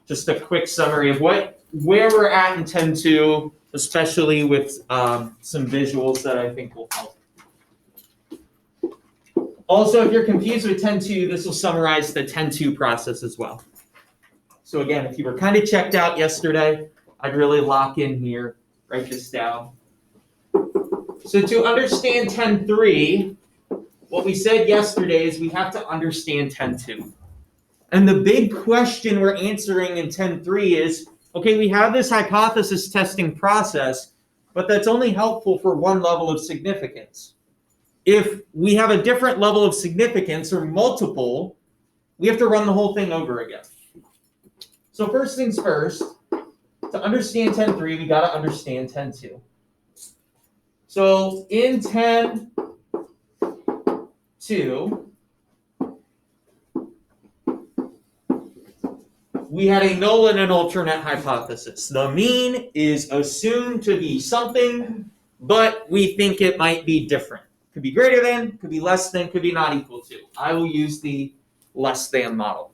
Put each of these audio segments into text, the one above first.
just a quick summary of where we're at in 10.2, especially with some visuals that I think will help. Also, if you're confused with 10.2, this will summarize the 10.2 process as well. So again, if you were kind of checked out yesterday, I'd really lock in here, write this down. So to understand 10.3, what we said yesterday is we have to understand 10.2. And the big question we're answering in 10.3 is, okay, we have this hypothesis testing process, but that's only helpful for one level of significance. If we have a different level of significance or multiple, we have to run the whole thing over again. So first things first, to understand 10.3, we got to understand 10.2. So in 10.2, we had a null and an alternate hypothesis. The mean is assumed to be something, but we think it might be different. Could be greater than, could be less than, could be not equal to. I will use the less than model.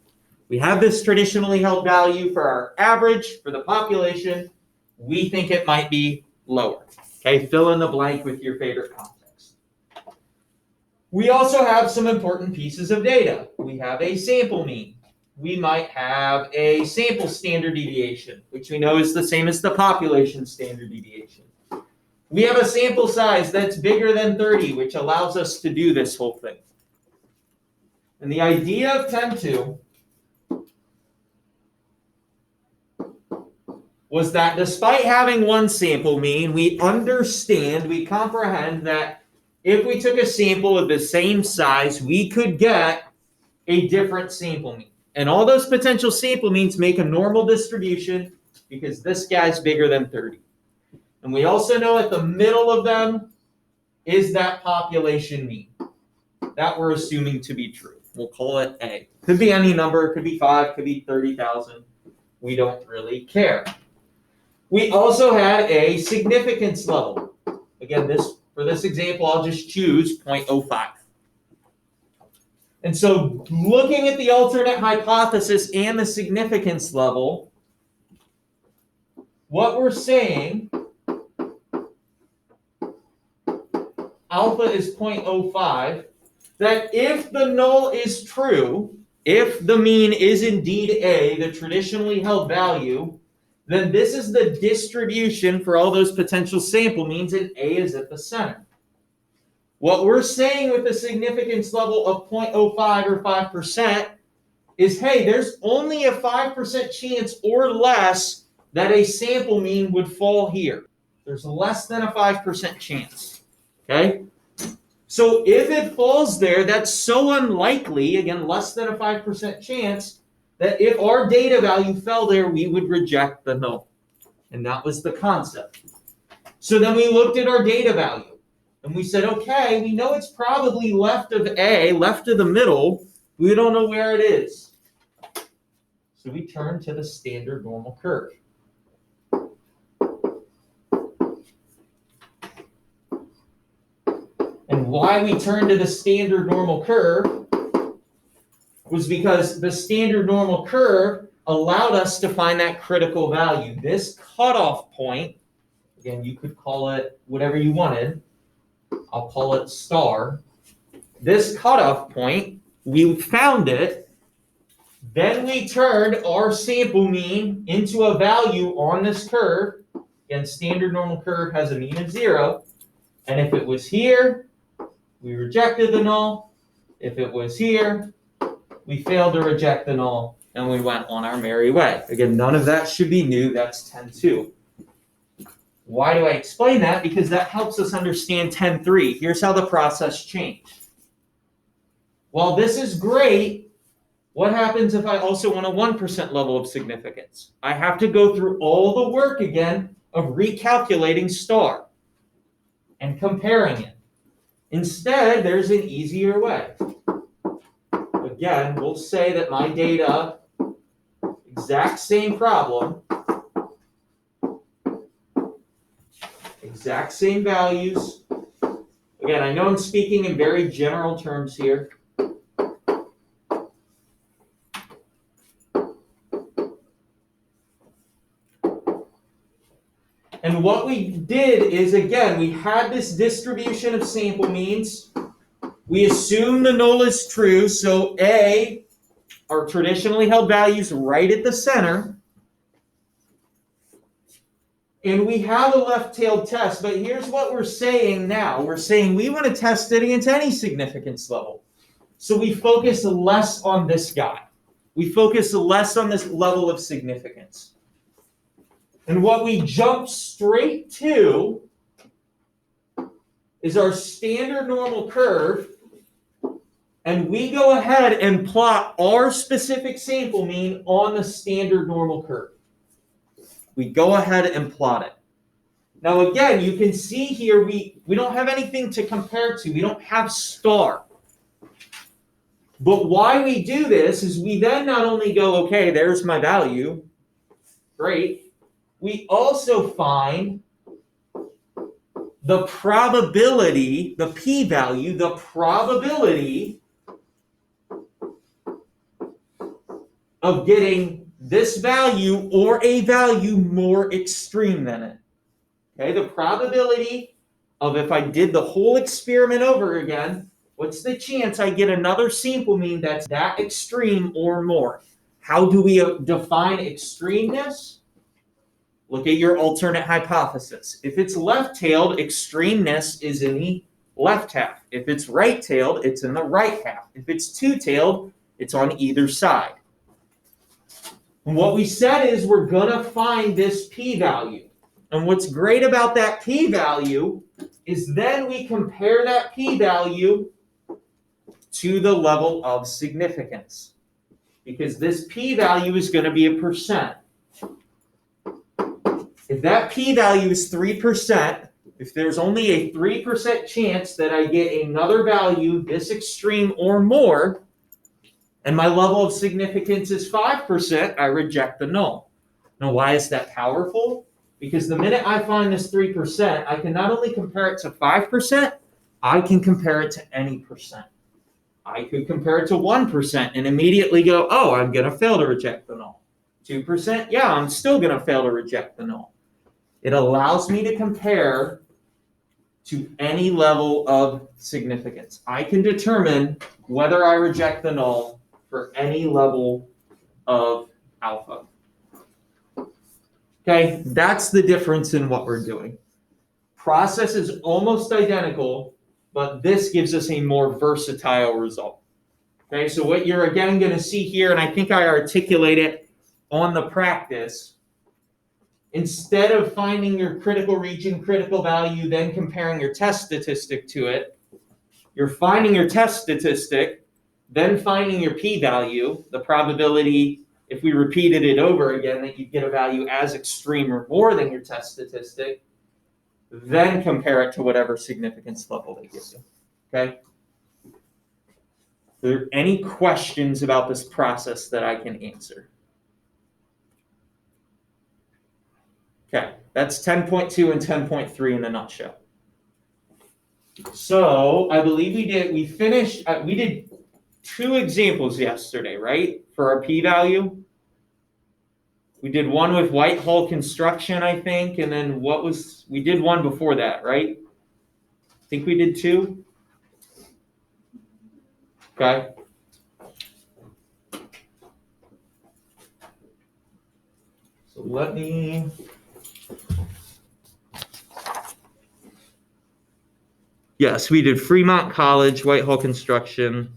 We have this traditionally held value for our average, for the population. We think it might be lower. Okay, fill in the blank with your favorite context. We also have some important pieces of data. We have a sample mean. We might have a sample standard deviation, which we know is the same as the population standard deviation. We have a sample size that's bigger than 30, which allows us to do this whole thing. And the idea of 10.2 was that despite having one sample mean, we comprehend that if we took a sample of the same size, we could get a different sample mean. And all those potential sample means make a normal distribution because this guy's bigger than 30. And we also know at the middle of them is that population mean that we're assuming to be true. We'll call it A. Could be any number, could be 5, could be 30,000. We don't really care. We also had a significance level. Again, for this example, I'll just choose 0.05. And so looking at the alternate hypothesis and the significance level, what we're saying, alpha is 0.05, that if the null is true, if the mean is indeed A, the traditionally held value, then this is the distribution for all those potential sample means, and A is at the center. What we're saying with a significance level of 0.05 or 5% is, hey, there's only a 5% chance or less that a sample mean would fall here. There's less than a 5% chance, okay? So if it falls there, that's so unlikely, again, less than a 5% chance, that if our data value fell there, we would reject the null. And that was the concept. So then we looked at our data value, and we said, okay, we know it's probably left of A, left of the middle. We don't know where it is. So we turn to the standard normal curve. And why we turned to the standard normal curve was because the standard normal curve allowed us to find that critical value. This cutoff point, again, you could call it whatever you wanted. I'll call it star. This cutoff point, we found it. Then we turned our sample mean into a value on this curve. Again, standard normal curve has a mean of 0. And if it was here, we rejected the null. If it was here, we failed to reject the null, and we went on our merry way. Again, none of that should be new. That's 10.2. Why do I explain that? Because that helps us understand 10.3. Here's how the process changed. While this is great, what happens if I also want a 1% level of significance? I have to go through all the work again of recalculating star and comparing it. Instead, there's an easier way. Again, we'll say that my data, exact same problem, exact same values. Again, I know I'm speaking in very general terms here. And what we did is, again, we had this distribution of sample means. We assume the null is true, so A, our traditionally held values right at the center. And we have a left-tailed test, but here's what we're saying now. We're saying we want to test it against any significance level. So we focus less on this guy. We focus less on this level of significance. And what we jump straight to is our standard normal curve, and we go ahead and plot our specific sample mean on the standard normal curve. We go ahead and plot it. Now again, you can see here we don't have anything to compare to. We don't have star. But why we do this is we then not only go, okay, there's my value, great. We also find the probability, the p-value, the probability of getting this value or a value more extreme than it. Okay, the probability of if I did the whole experiment over again, what's the chance I get another sample mean that's that extreme or more? How do we define extremeness? Look at your alternate hypothesis. If it's left-tailed, extremeness is in the left half. If it's right-tailed, it's in the right half. If it's two-tailed, it's on either side. And what we said is we're going to find this p-value. And what's great about that p-value is then we compare that p-value to the level of significance. Because this p-value is going to be a percent. If that p-value is 3%, if there's only a 3% chance that I get another value this extreme or more, and my level of significance is 5%, I reject the null. Now, why is that powerful? Because the minute I find this 3%, I can not only compare it to 5%, I can compare it to any percent. I could compare it to 1% and immediately go, oh, I'm going to fail to reject the null. 2%, yeah, I'm still going to fail to reject the null. It allows me to compare to any level of significance. I can determine whether I reject the null for any level of alpha. Okay, that's the difference in what we're doing. Process is almost identical, but this gives us a more versatile result. Okay, so what you're again going to see here, and I think I articulate it on the practice, instead of finding your critical region, critical value, then comparing your test statistic to it, you're finding your test statistic, then finding your p-value, the probability, if we repeated it over again, that you get a value as extreme or more than your test statistic, then compare it to whatever significance level they give you. Okay? Are there any questions about this process that I can answer? Okay, that's 10.2 and 10.3 in a nutshell. So I believe we did 2 examples yesterday, right? For our p-value. We did one with Whitehall construction, I think, and then we did one before that, right? I think we did 2. Okay. So let me... Yes, we did Fremont College, Whitehall construction.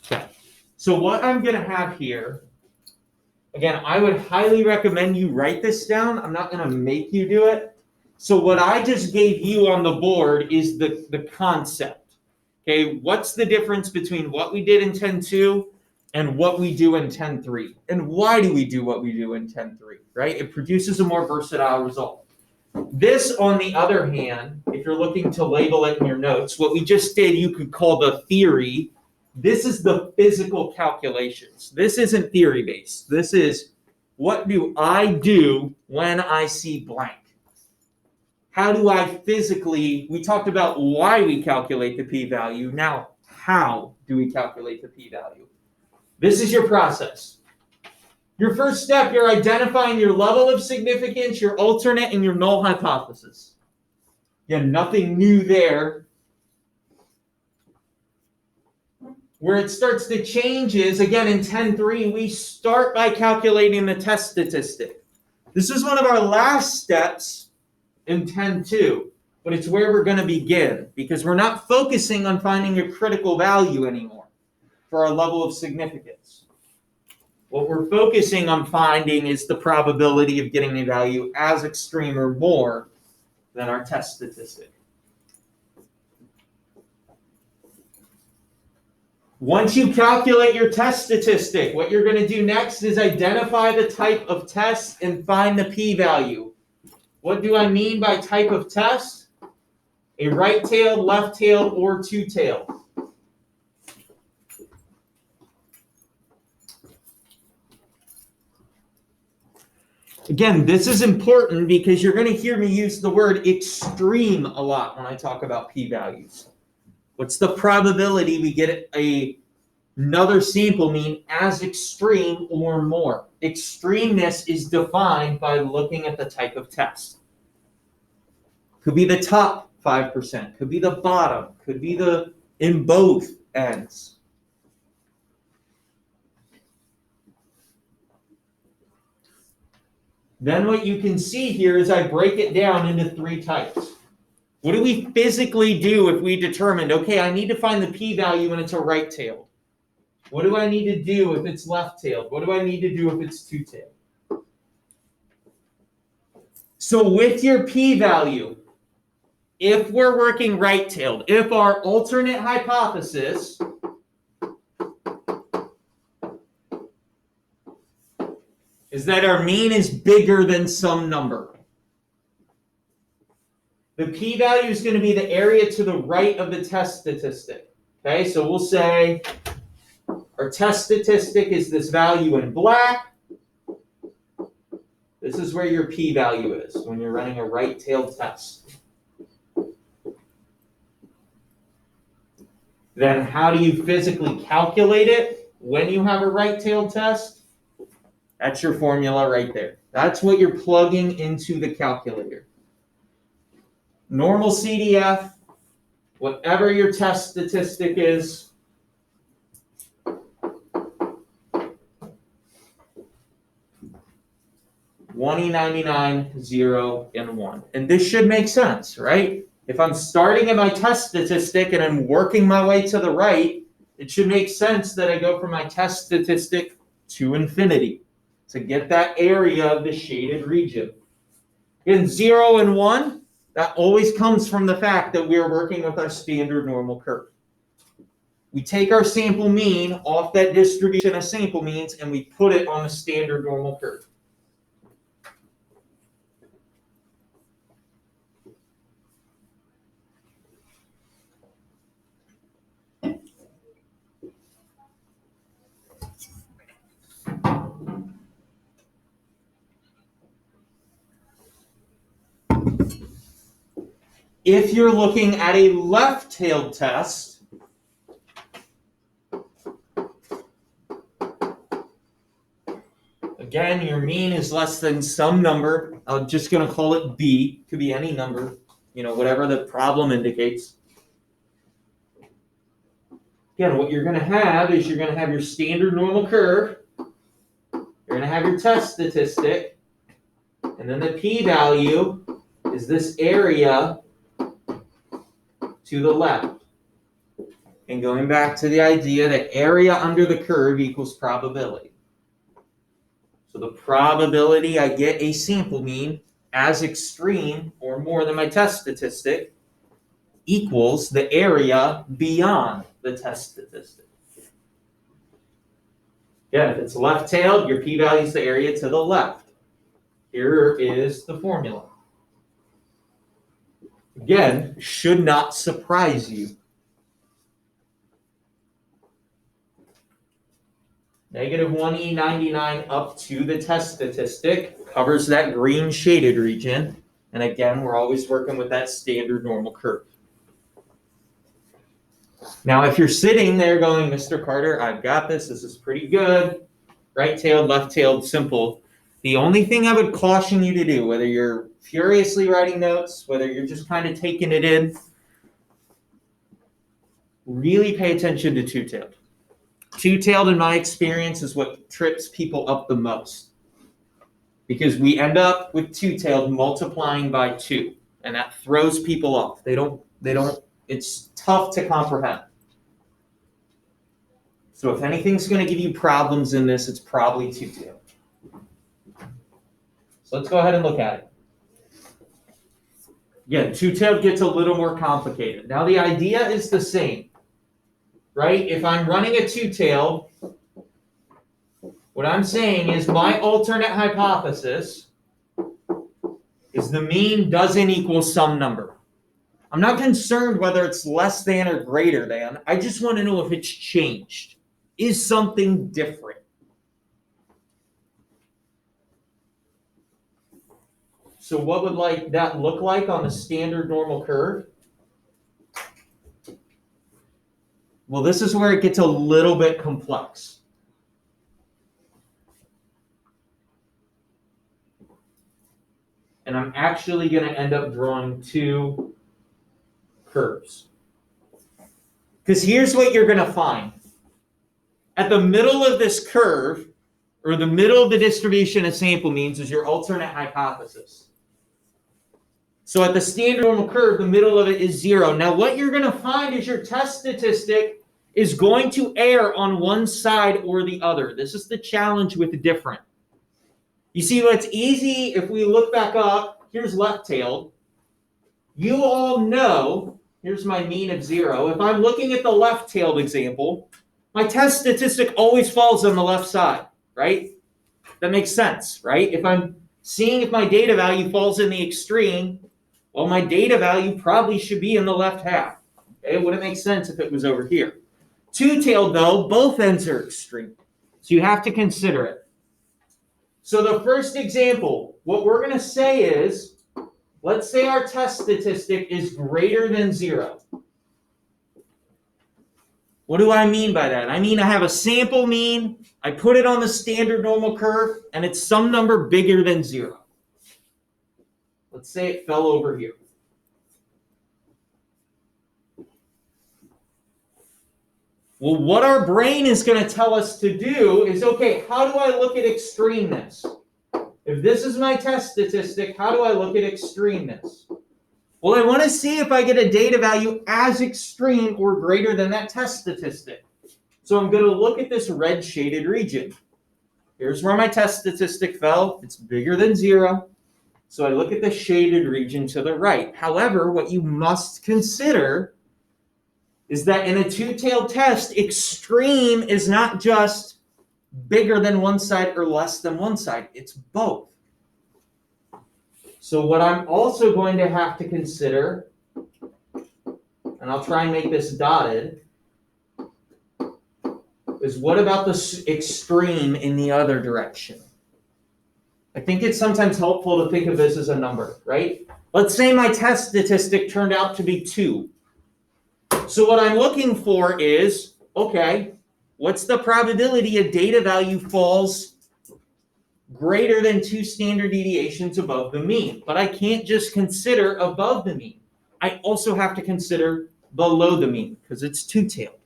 Okay. So what I'm going to have here, again, I would highly recommend you write this down. I'm not going to make you do it. So what I just gave you on the board is the concept. Okay, what's the difference between what we did in 10.2 and what we do in 10.3? And why do we do what we do in 10.3, right? It produces a more versatile result. This, on the other hand, if you're looking to label it in your notes, what we just did, you could call the theory. This is the physical calculations. This isn't theory-based. This is, what do I do when I see blank? How do I physically, we talked about why we calculate the p-value. Now, how do we calculate the p-value? This is your process. Your first step, you're identifying your level of significance, your alternate, and your null hypothesis. Again, nothing new there. Where it starts to change is, again, in 10.3, we start by calculating the test statistic. This is one of our last steps in 10.2, but it's where we're going to begin, because we're not focusing on finding a critical value anymore for our level of significance. What we're focusing on finding is the probability of getting a value as extreme or more than our test statistic. Once you calculate your test statistic, what you're going to do next is identify the type of test and find the p-value. What do I mean by type of test? A right-tailed, left-tailed, or two-tailed. Again, this is important because you're going to hear me use the word extreme a lot when I talk about p-values. What's the probability we get another sample mean as extreme or more? Extremeness is defined by looking at the type of test. Could be the top 5%, could be the bottom, could be in both ends. Then what you can see here is I break it down into 3 types. What do we physically do if we determined, okay, I need to find the p-value when it's a right-tailed? What do I need to do if it's left-tailed? What do I need to do if it's two-tailed? So with your p-value, if we're working right-tailed, if our alternate hypothesis is that our mean is bigger than some number, the p-value is going to be the area to the right of the test statistic. Okay, so we'll say our test statistic is this value in black. This is where your p-value is when you're running a right-tailed test. Then how do you physically calculate it when you have a right-tailed test? That's your formula right there. That's what you're plugging into the calculator. Normal CDF, whatever your test statistic is, one E99, 0, and 1. And this should make sense, right? If I'm starting at my test statistic and I'm working my way to the right, it should make sense that I go from my test statistic to infinity to get that area of the shaded region. In 0 and 1, that always comes from the fact that we're working with our standard normal curve. We take our sample mean off that distribution of sample means and we put it on the standard normal curve. If you're looking at a left-tailed test, again, your mean is less than some number. I'm just going to call it B. Could be any number, whatever the problem indicates. Again, what you're going to have is you're going to have your standard normal curve. You're going to have your test statistic. And then the p-value is this area to the left. And going back to the idea that area under the curve equals probability. So the probability I get a sample mean as extreme or more than my test statistic equals the area beyond the test statistic. Yeah, if it's left-tailed, your p-value is the area to the left. Here is the formula. Again, should not surprise you. Negative 1E99 up to the test statistic covers that green shaded region. And again, we're always working with that standard normal curve. Now, if you're sitting there going, Mr. Carter, I've got this. This is pretty good. right-tailed, left-tailed, simple. The only thing I would caution you to do, whether you're furiously writing notes, whether you're just kind of taking it in, really pay attention to two-tailed. Two-tailed, in my experience, is what trips people up the most. Because we end up with two-tailed multiplying by 2, and that throws people off. They don't, it's tough to comprehend. So if anything's going to give you problems in this, it's probably two-tailed. So let's go ahead and look at it. Again, two-tailed gets a little more complicated. Now the idea is the same, right? If I'm running a two-tailed, what I'm saying is my alternate hypothesis is the mean doesn't equal some number. I'm not concerned whether it's less than or greater than. I just want to know if it's changed. Is something different? So what would that look like on the standard normal curve? Well, this is where it gets a little bit complex. And I'm actually going to end up drawing 2 curves. Because here's what you're going to find. At the middle of this curve, or the middle of the distribution of sample means, is your alternate hypothesis. So at the standard normal curve, the middle of it is 0. Now what you're going to find is your test statistic is going to err on one side or the other. This is the challenge with different. You see, what's easy, if we look back up, here's left-tailed. You all know, here's my mean of 0. If I'm looking at the left-tailed example, my test statistic always falls on the left side, right? That makes sense, right? If I'm seeing if my data value falls in the extreme, well, my data value probably should be in the left half. Okay? It wouldn't make sense if it was over here. Two-tailed, though, both ends are extreme. So you have to consider it. So the first example, what we're going to say is, let's say our test statistic is greater than 0. What do I mean by that? I mean I have a sample mean, I put it on the standard normal curve, and it's some number bigger than 0. Let's say it fell over here. Well, what our brain is going to tell us to do is, okay, how do I look at extremeness? If this is my test statistic, how do I look at extremeness? Well, I want to see if I get a data value as extreme or greater than that test statistic. So I'm going to look at this red shaded region. Here's where my test statistic fell. It's bigger than 0. So I look at the shaded region to the right. However, what you must consider is that in a two-tailed test, extreme is not just bigger than one side or less than one side. It's both. So what I'm also going to have to consider, and I'll try and make this dotted, is what about the extreme in the other direction? I think it's sometimes helpful to think of this as a number, right? Let's say my test statistic turned out to be 2. So what I'm looking for is, okay, what's the probability a data value falls greater than 2 standard deviations above the mean? But I can't just consider above the mean. I also have to consider below the mean because it's two-tailed.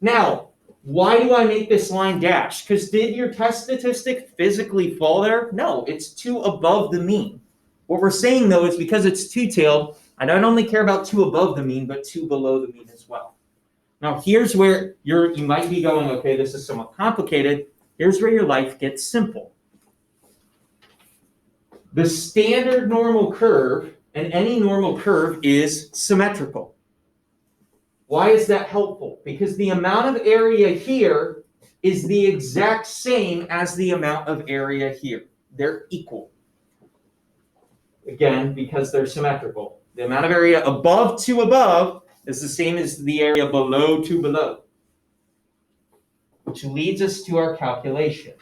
Now, why do I make this line dashed? Because did your test statistic physically fall there? No, it's 2 above the mean. What we're saying, though, is because it's two-tailed, I don't only care about 2 above the mean, but 2 below the mean as well. Now, here's where you might be going, okay, this is somewhat complicated. Here's where your life gets simple. The standard normal curve, and any normal curve, is symmetrical. Why is that helpful? Because the amount of area here is the exact same as the amount of area here. They're equal. Again, because they're symmetrical. The amount of area above 2 above is the same as the area below 2 below. Which leads us to our calculation.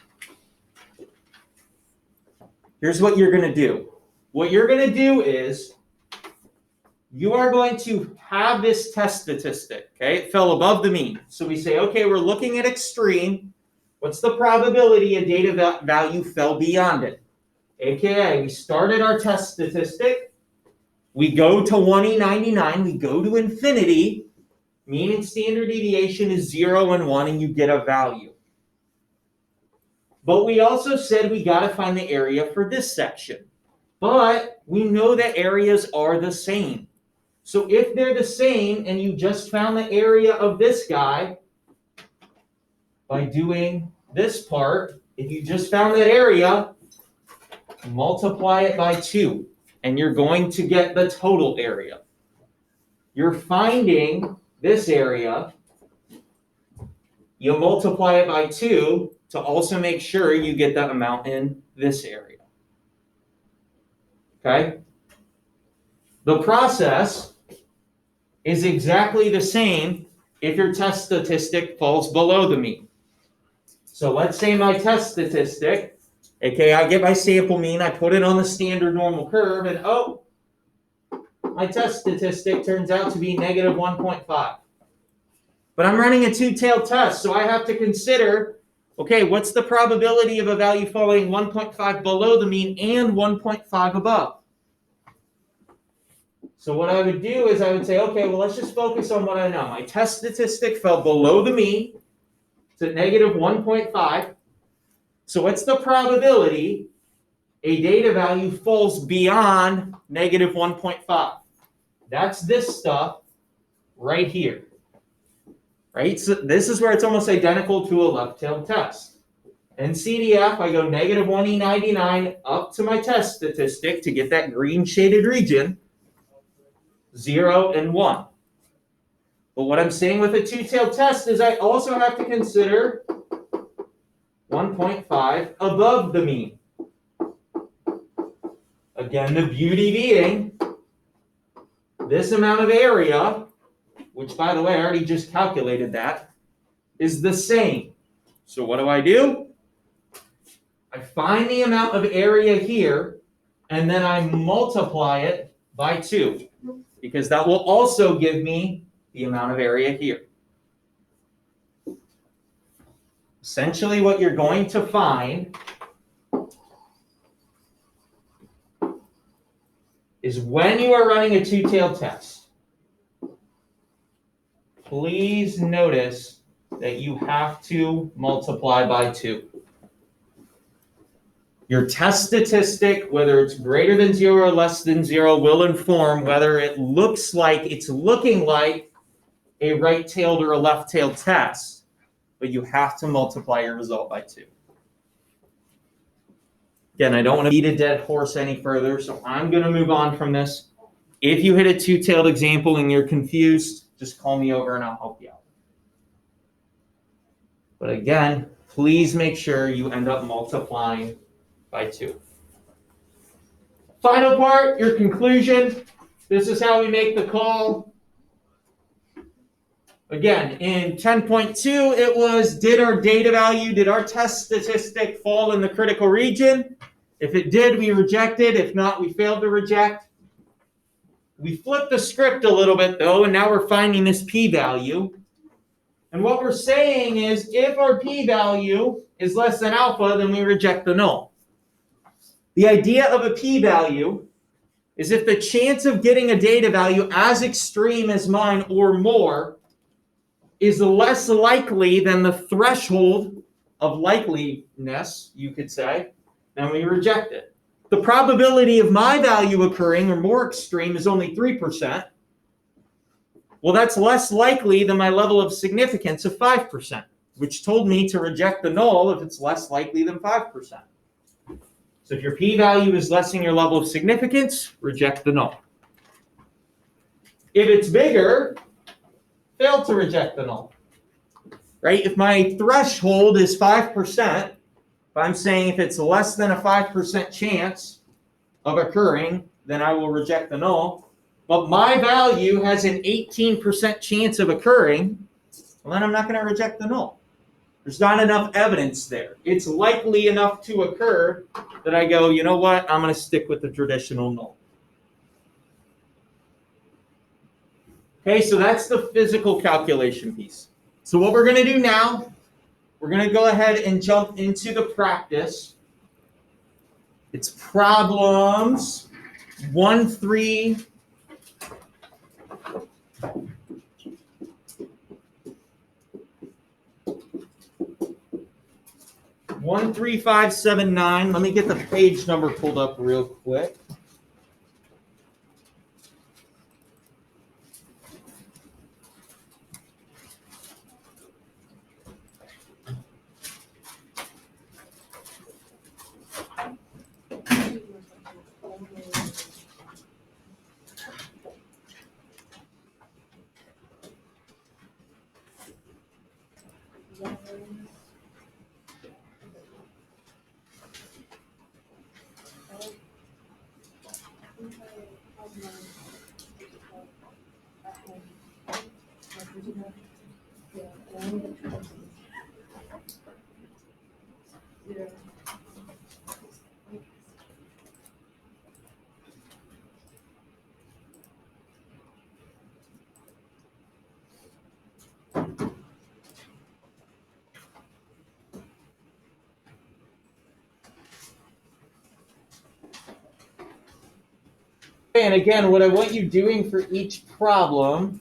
Here's what you're going to do. What you're going to do is you are going to have this test statistic, okay? It fell above the mean. So we say, okay, we're looking at extreme. What's the probability a data value fell beyond it? AKA, we started our test statistic, we go to 1E99, we go to infinity, mean and standard deviation is 0 and 1, and you get a value. But we also said we got to find the area for this section. But we know that areas are the same. So if they're the same and you just found the area of this guy by doing this part, if you just found that area, multiply it by 2, and you're going to get the total area. You're finding this area, you multiply it by 2 to also make sure you get that amount in this area. Okay? The process is exactly the same if your test statistic falls below the mean. So let's say my test statistic, aka I get my sample mean, I put it on the standard normal curve, and oh, my test statistic turns out to be negative 1.5. But I'm running a two-tailed test, so I have to consider, okay, what's the probability of a value falling 1.5 below the mean and 1.5 above? So what I would do is I would say, okay, well, let's just focus on what I know. My test statistic fell below the mean to negative 1.5. So what's the probability a data value falls beyond negative 1.5? That's this stuff right here. Right? So this is where it's almost identical to a left-tailed test. In CDF, I go negative 1E99 up to my test statistic to get that green shaded region, 0 and 1. But what I'm saying with a two-tailed test is I also have to consider 1.5 above the mean. Again, the beauty being this amount of area, which by the way, I already just calculated that, is the same. So what do? I find the amount of area here, and then I multiply it by 2, because that will also give me the amount of area here. Essentially, what you're going to find is when you are running a two-tailed test, please notice that you have to multiply by 2. Your test statistic, whether it's greater than 0 or less than 0, will inform whether it looks like it's looking like a right-tailed or a left-tailed test, but you have to multiply your result by 2. Again, I don't want to beat a dead horse any further, so I'm going to move on from this. If you hit a two-tailed example and you're confused, just call me over and I'll help you out. But again, please make sure you end up multiplying by 2. Final part, your conclusion. This is how we make the call. Again, in 10.2, it was, did our test statistic fall in the critical region? If it did, we rejected. If not, we failed to reject. We flipped the script a little bit, though, and now we're finding this p-value. And what we're saying is, if our p-value is less than alpha, then we reject the null. The idea of a p-value is if the chance of getting a data value as extreme as mine or more is less likely than the threshold of likeliness, you could say, then we reject it. The probability of my value occurring or more extreme is only 3%. Well, that's less likely than my level of significance of 5%, which told me to reject the null if it's less likely than 5%. So if your p-value is less than your level of significance, reject the null. If it's bigger, fail to reject the null. Right? If my threshold is 5%, if I'm saying if it's less than a 5% chance of occurring, then I will reject the null. But my value has an 18% chance of occurring, well, then I'm not going to reject the null. There's not enough evidence there. It's likely enough to occur that I go, you know what, I'm going to stick with the traditional null. Okay, so that's the physical calculation piece. So what we're going to do now We're going to go ahead and jump into the practice. It's problems 1, 3, 1, 3, 5, 7, 9. Let me get the page number pulled up real quick. And again, what I want you doing for each problem,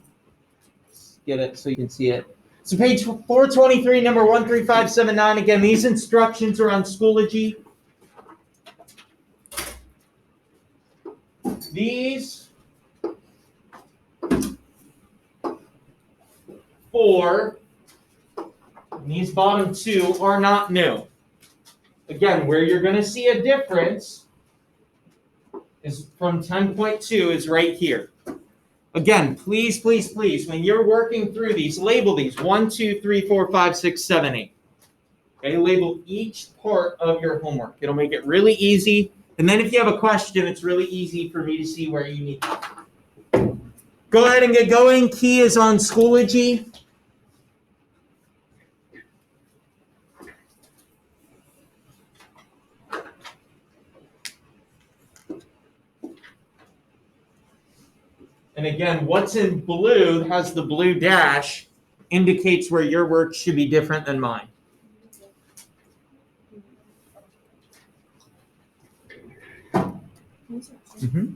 let's get it so you can see it. So page 423, number 13579. Again, these instructions are on Schoology. These 4, and these bottom 2 are not new. Again, where you're going to see a difference is from 10.2 is right here. Again, please, please, please, when you're working through these, label these 1, 2, 3, 4, 5, 6, 7, 8. Okay, label each part of your homework. It'll make it really easy. And then if you have a question, it's really easy for me to see where you need to. Go ahead and get going. Key is on Schoology. And again, what's in blue has the blue dash, indicates where your work should be different than mine. Mm-hmm.